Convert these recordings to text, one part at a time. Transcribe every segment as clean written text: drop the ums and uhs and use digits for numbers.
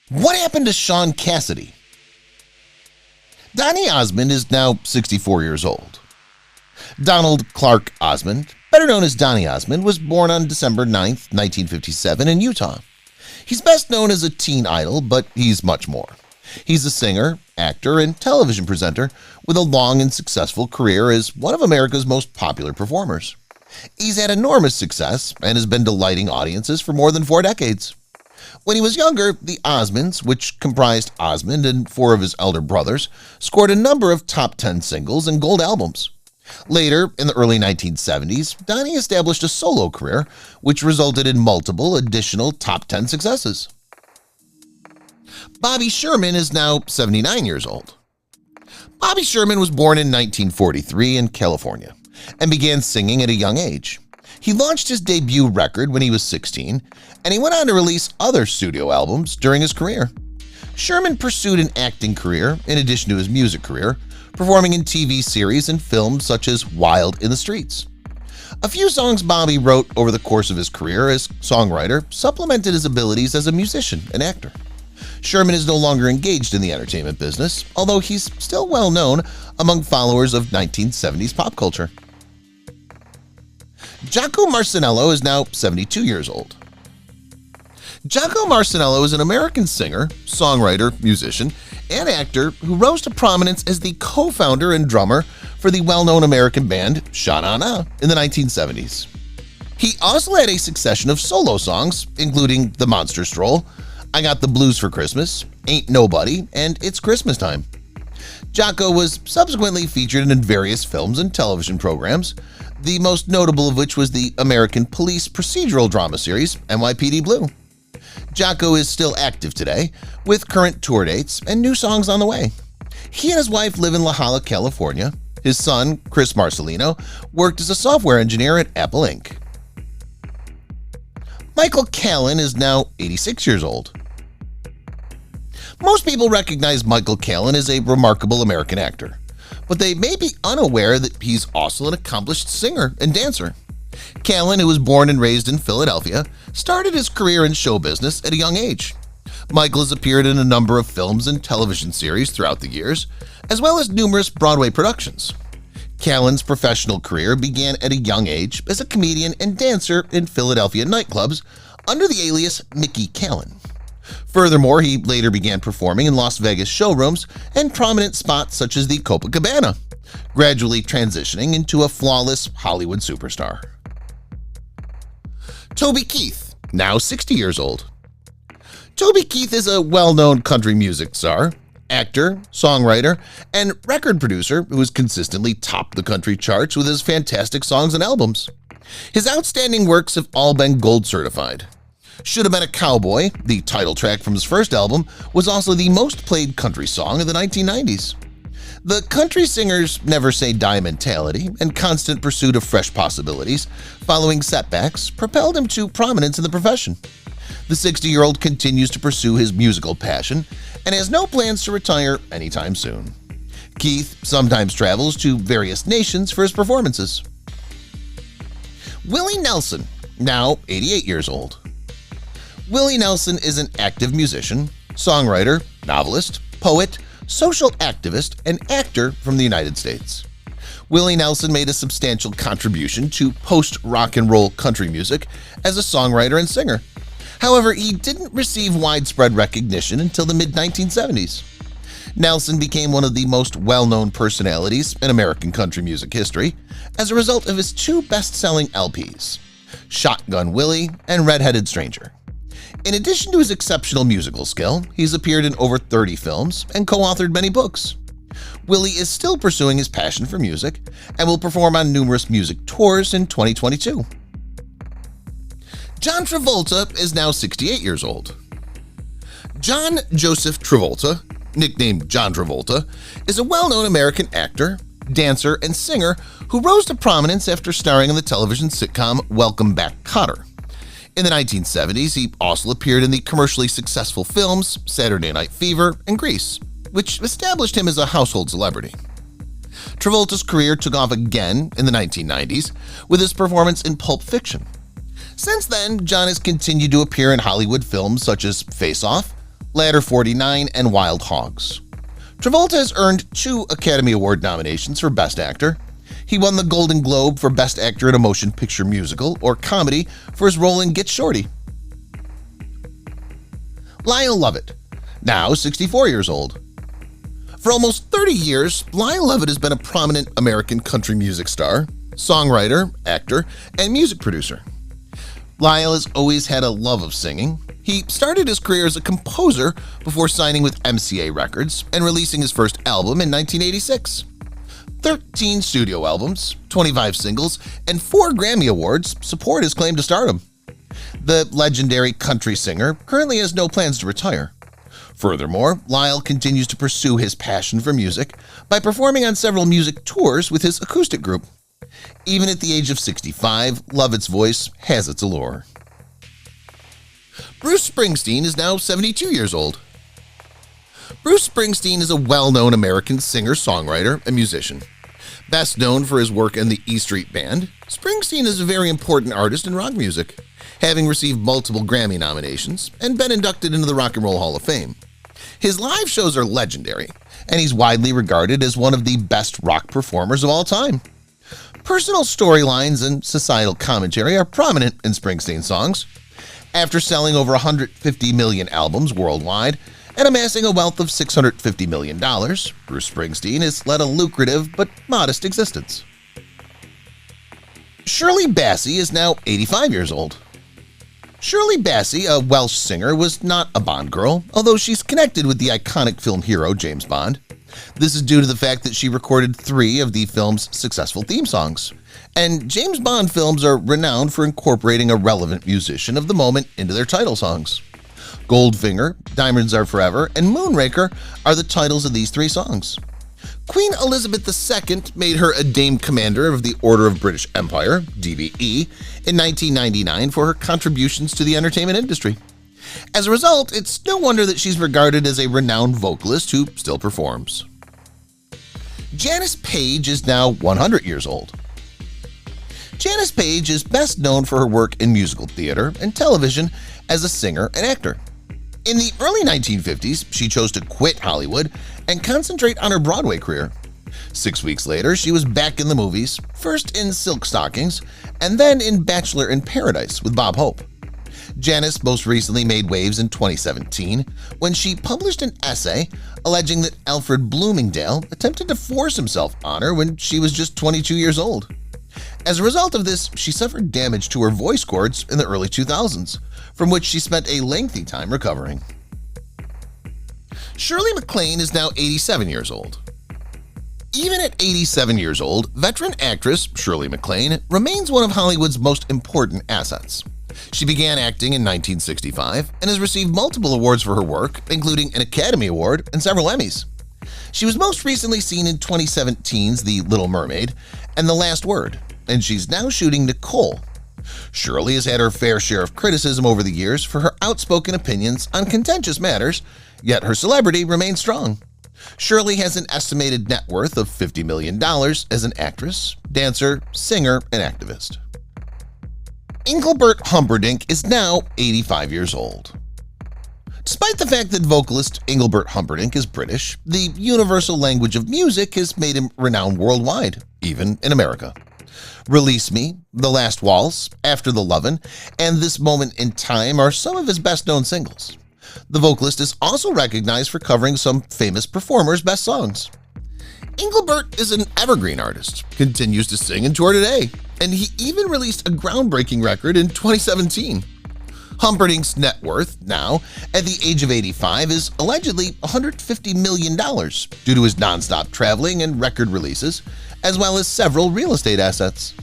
What happened to Shaun Cassidy? Donny Osmond is now 64 years old. Donald Clark Osmond, better known as Donny Osmond, was born on December 9, 1957 in Utah. He's best known as a teen idol, but he's much more. He's a singer, actor, and television presenter with a long and successful career as one of America's most popular performers. He's had enormous success and has been delighting audiences for more than 4 decades. When he was younger, the Osmonds, which comprised Osmond and 4 of his elder brothers, scored a number of top 10 singles and gold albums. Later, in the early 1970s, Donny established a solo career, which resulted in multiple additional top 10 successes. Bobby Sherman is now 79 years old. Bobby Sherman was born in 1943 in California and began singing at a young age. He launched his debut record when he was 16, and he went on to release other studio albums during his career. Sherman pursued an acting career in addition to his music career, performing in TV series and films such as Wild in the Streets. A few songs Bobby wrote over the course of his career as songwriter supplemented his abilities as a musician and actor. Sherman is no longer engaged in the entertainment business, although he's still well known among followers of 1970s pop culture. Jocko Marcellino is now 72 years old. Jocko Marcellino is an American singer, songwriter, musician, and actor who rose to prominence as the co-founder and drummer for the well-known American band Shaun in the 1970s. He also had a succession of solo songs, including The Monster Stroll, I Got the Blues for Christmas, Ain't Nobody, and It's Christmas Time. Jocko was subsequently featured in various films and television programs, the most notable of which was the American police procedural drama series NYPD Blue. Jocko is still active today, with current tour dates and new songs on the way. He and his wife live in La Jolla, California. His son, Chris Marcellino, worked as a software engineer at Apple Inc. Michael Callan is now 86 years old. Most people recognize Michael Callan as a remarkable American actor, but they may be unaware that he's also an accomplished singer and dancer. Callan, who was born and raised in Philadelphia, started his career in show business at a young age. Michael has appeared in a number of films and television series throughout the years, as well as numerous Broadway productions. Callan's professional career began at a young age as a comedian and dancer in Philadelphia nightclubs under the alias Mickey Callan. Furthermore, he later began performing in Las Vegas showrooms and prominent spots such as the Copacabana, gradually transitioning into a flawless Hollywood superstar. Toby Keith, now 60 years old. Toby Keith is a well-known country music star, actor, songwriter, and record producer who has consistently topped the country charts with his fantastic songs and albums. His outstanding works have all been gold certified. Should Have Been a Cowboy, the title track from his first album, was also the most played country song of the 1990s. The country singer's never say die mentality and constant pursuit of fresh possibilities following setbacks propelled him to prominence in the profession. The 60-year-old continues to pursue his musical passion and has no plans to retire anytime soon. Keith sometimes travels to various nations for his performances. Willie Nelson, now 88 years old. Willie Nelson is an active musician, songwriter, novelist, poet, social activist, and actor from the United States. Willie Nelson made a substantial contribution to post-rock and roll country music as a songwriter and singer. However, he didn't receive widespread recognition until the mid-1970s. Nelson became one of the most well-known personalities in American country music history as a result of his 2 best-selling LPs, Shotgun Willie and Red-Headed Stranger. In addition to his exceptional musical skill, he's appeared in over 30 films and co-authored many books. Willie is still pursuing his passion for music and will perform on numerous music tours in 2022. John Travolta is now 68 years old. John Joseph Travolta, nicknamed John Travolta, is a well-known American actor, dancer, and singer who rose to prominence after starring in the television sitcom Welcome Back, Kotter. In the 1970s, he also appeared in the commercially successful films Saturday Night Fever and Grease, which established him as a household celebrity. Travolta's career took off again in the 1990s with his performance in Pulp Fiction. Since then, John has continued to appear in Hollywood films such as Face Off, Ladder 49, and Wild Hogs. Travolta has earned 2 Academy Award nominations for Best Actor. He won the Golden Globe for Best Actor in a Motion Picture Musical or Comedy for his role in Get Shorty. Lyle Lovett, now 64 years old. For almost 30 years, Lyle Lovett has been a prominent American country music star, songwriter, actor, and music producer. Lyle has always had a love of singing. He started his career as a composer before signing with MCA Records and releasing his first album in 1986. 13 studio albums, 25 singles, and 4 Grammy Awards support his claim to stardom. The legendary country singer currently has no plans to retire. Furthermore, Lyle continues to pursue his passion for music by performing on several music tours with his acoustic group. Even at the age of 65, Lovett's voice has its allure. Bruce Springsteen is now 72 years old. Bruce Springsteen is a well-known American singer, songwriter, and musician. Best known for his work in the E Street Band, Springsteen is a very important artist in rock music, having received multiple Grammy nominations and been inducted into the Rock and Roll Hall of Fame. His live shows are legendary, and he's widely regarded as one of the best rock performers of all time. Personal storylines and societal commentary are prominent in Springsteen's songs. After selling over 150 million albums worldwide and amassing a wealth of $650 million, Bruce Springsteen has led a lucrative but modest existence. Shirley Bassey is now 85 years old. Shirley Bassey, a Welsh singer, was not a Bond girl, although she's connected with the iconic film hero James Bond. This is due to the fact that she recorded 3 of the film's successful theme songs, and James Bond films are renowned for incorporating a relevant musician of the moment into their title songs. Goldfinger, Diamonds Are Forever, and Moonraker are the titles of these 3 songs. Queen Elizabeth II made her a Dame Commander of the Order of British Empire, DBE, in 1999 for her contributions to the entertainment industry. As a result, it's no wonder that she's regarded as a renowned vocalist who still performs. Janice Page is now 100 years old. Janice Page is best known for her work in musical theater and television as a singer and actor. In the early 1950s, she chose to quit Hollywood and concentrate on her Broadway career. 6 weeks later, she was back in the movies, first in Silk Stockings and then in Bachelor in Paradise with Bob Hope. Janice most recently made waves in 2017 when she published an essay alleging that Alfred Bloomingdale attempted to force himself on her when she was just 22 years old. As a result of this, she suffered damage to her voice cords in the early 2000s, from which she spent a lengthy time recovering. Shirley MacLaine is now 87 years old. Even at 87 years old, veteran actress Shirley MacLaine remains one of Hollywood's most important assets. She began acting in 1965 and has received multiple awards for her work, including an Academy Award and several Emmys. She was most recently seen in 2017's The Little Mermaid and The Last Word, and she's now shooting Nicole. Shirley has had her fair share of criticism over the years for her outspoken opinions on contentious matters, yet her celebrity remains strong. Shirley has an estimated net worth of $50 million as an actress, dancer, singer, and activist. Engelbert Humperdinck is now 85 years old. Despite the fact that vocalist Engelbert Humperdinck is British, the universal language of music has made him renowned worldwide, even in America. Release Me, The Last Waltz, After the Lovin', and This Moment in Time are some of his best-known singles. The vocalist is also recognized for covering some famous performers' best songs. Engelbert is an evergreen artist, continues to sing and tour today, and he even released a groundbreaking record in 2017. Humperdinck's net worth now, at the age of 85, is allegedly $150 million due to his nonstop traveling and record releases, as well as several real estate assets.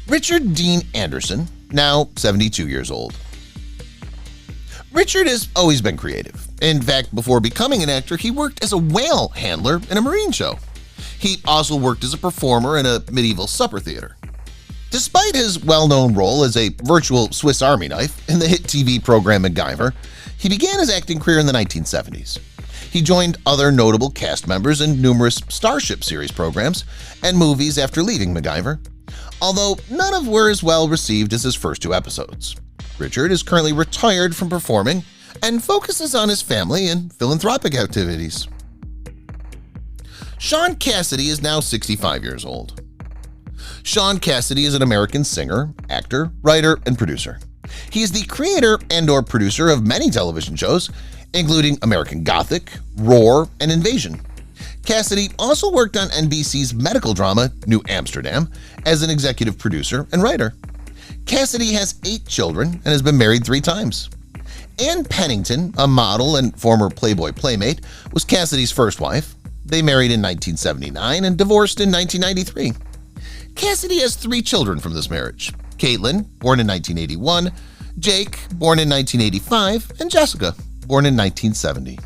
Richard Dean Anderson, now 72 years old. Richard has always been creative. In fact, before becoming an actor, he worked as a whale handler in a marine show. He also worked as a performer in a medieval supper theater. Despite his well-known role as a virtual Swiss Army knife in the hit TV program MacGyver, he began his acting career in the 1970s. He joined other notable cast members in numerous Starship series programs and movies after leaving MacGyver, although none of were as well received as his first 2 episodes. Richard is currently retired from performing and focuses on his family and philanthropic activities. Shaun Cassidy is now 65 years old. Shaun Cassidy is an American singer, actor, writer, and producer. He is the creator and/or producer of many television shows, including American Gothic, Roar, and Invasion. Cassidy also worked on NBC's medical drama New Amsterdam as an executive producer and writer. Cassidy has 8 children and has been married 3 times. Ann Pennington, a model and former Playboy playmate, was Cassidy's first wife. They married in 1979 and divorced in 1993. Cassidy has 3 children from this marriage: Caitlin, born in 1981, Jake, born in 1985, and Jessica, born in 1970.